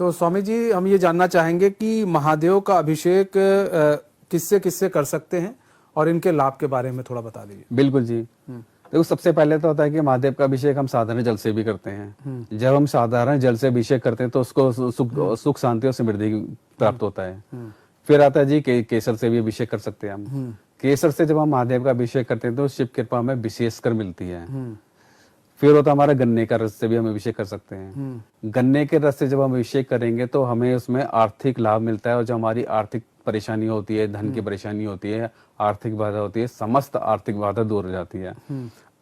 तो स्वामी जी, हम ये जानना चाहेंगे कि महादेव का अभिषेक किससे किससे कर सकते हैं और इनके लाभ के बारे में थोड़ा बता दीजिए। बिल्कुल जी। देखो, सबसे पहले तो होता है कि महादेव का अभिषेक हम साधारण जल से भी करते हैं। जब हम साधारण जल से अभिषेक करते हैं तो उसको सुख शांति और समृद्धि प्राप्त होता है। फिर आता है जी केसर से भी अभिषेक कर सकते हैं हम। केसर से जब हम महादेव का अभिषेक करते हैं तो शिव कृपा हमें विशेषकर मिलती है। फिर होता है हमारा गन्ने का रस से भी हम अभिषेक कर सकते हैं। गन्ने के रस से जब हम अभिषेक करेंगे तो हमें उसमें आर्थिक लाभ मिलता है, और जो हमारी आर्थिक परेशानी होती है, धन की परेशानी होती है, आर्थिक बाधा होती है, समस्त आर्थिक बाधा दूर हो जाती है।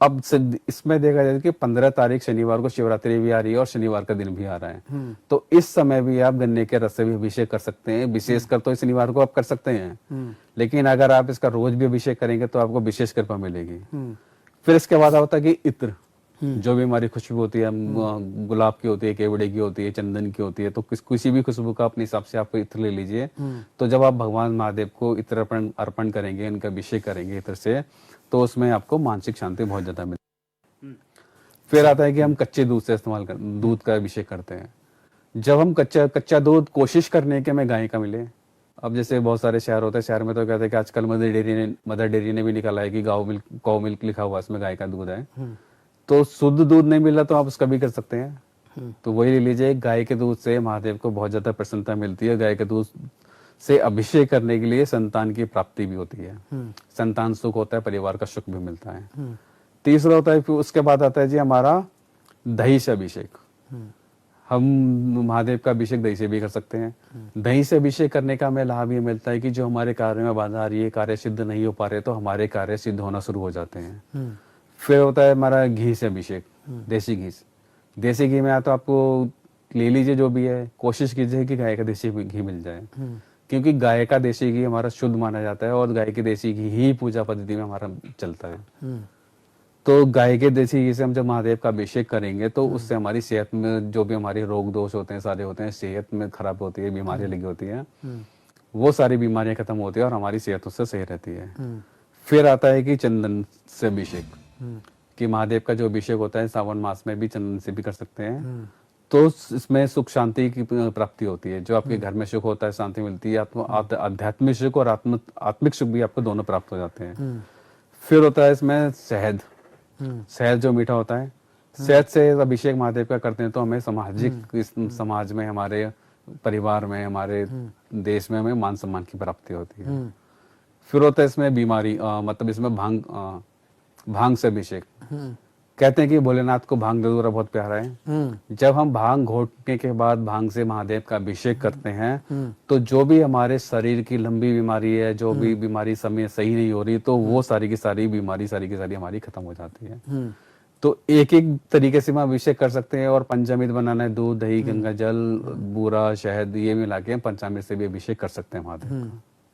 अब इसमें देखा जाए कि 15 तारीख शनिवार को शिवरात्रि भी आ रही है और शनिवार का दिन भी आ रहा है, तो इस समय भी आप गन्ने के रस से भी अभिषेक कर सकते हैं। विशेषकर तो इस शनिवार को आप कर सकते हैं, लेकिन अगर आप इसका रोज भी अभिषेक करेंगे तो आपको विशेष कृपा मिलेगी। फिर इसके बाद होता है कि इत्र, जो भी हमारी खुशबू होती है, गुलाब की होती है, केवड़े की होती है, चंदन की होती है, तो किसी भी खुशबू का अपने हिसाब से आप इत्र ले लीजिए। तो जब आप भगवान महादेव को इत्र अर्पण करेंगे, इनका अभिषेक करेंगे इत्र से, तो उसमें आपको मानसिक शांति बहुत ज्यादा मिलेगी। फिर आता है कि हम कच्चे दूध से दूध का अभिषेक करते हैं। जब हम कच्चा दूध कोशिश करने के हमें गाय का मिले। अब जैसे बहुत सारे शहर होते हैं, शहर में तो कहते हैं कि आजकल मदर डेयरी ने भी निकाला है कि गौ मिल्क लिखा हुआ, इसमें गाय का दूध है। तो शुद्ध दूध नहीं मिला तो आप उसका भी कर सकते हैं। तो वही ले लीजिए, गाय के दूध से महादेव को बहुत ज्यादा प्रसन्नता मिलती है। गाय के दूध से अभिषेक करने के लिए संतान की प्राप्ति भी होती है, संतान सुख होता है, परिवार का सुख भी मिलता है। तीसरा होता है, फिर उसके बाद आता है जी हमारा दही से अभिषेक। हम महादेव का अभिषेक दही से भी कर सकते हैं। दही से अभिषेक करने का हमें लाभ ये मिलता है कि जो हमारे कार्य में बाधा आ रही है, कार्य सिद्ध नहीं हो पा रहे, तो हमारे कार्य सिद्ध होना शुरू हो जाते हैं। फिर होता है हमारा घी से अभिषेक, देसी घी। देसी घी में तो आपको ले लीजिए, जो भी है कोशिश कीजिए कि गाय का देसी घी मिल जाए, क्योंकि गाय का देसी घी हमारा शुद्ध माना जाता है और गाय की देसी घी ही पूजा पद्धति में हमारा चलता है। तो गाय के देसी घी से हम जब महादेव का अभिषेक करेंगे तो उससे हमारी सेहत में जो भी हमारे रोग दोष होते हैं, सारे होते हैं, सेहत में खराब होती है, बीमारियां लगी होती है, वो सारी बीमारियां खत्म होती है और हमारी सेहत उससे सही रहती है। फिर आता है कि चंदन से अभिषेक, कि महादेव का जो अभिषेक होता है सावन मास में भी चंदन से भी कर सकते हैं। तो इसमें सुख शांति की प्राप्ति होती है। जो आपके घर में सुख होता है, शांति मिलती है, आपको आध्यात्मिक सुख और आत्मिक सुख भी आपको दोनों प्राप्त हो जाते हैं। फिर होता है इसमें शहद। शहद जो मीठा होता है, शहद से अभिषेक महादेव का करते हैं तो हमें समाज में, हमारे परिवार में, हमारे देश में हमें मान सम्मान की प्राप्ति होती है। फिर होता है इसमें बीमारी, मतलब इसमें भांग से अभिषेक। कहते हैं कि भोलेनाथ को भांग धतूरा बहुत प्यारा है। जब हम भांग घोटने के बाद भांग से महादेव का अभिषेक करते हैं तो जो भी हमारे शरीर की लंबी बीमारी है, जो भी बीमारी समय सही नहीं हो रही, तो वो सारी की सारी बीमारी हमारी खत्म हो जाती है। तो एक एक तरीके से हम अभिषेक कर सकते हैं। और पंचामृत बनाना है, दूध, दही, गंगा जल, बूरा, शहद, ये मिला के हम पंचामृत से भी अभिषेक कर सकते हैं महादेव का।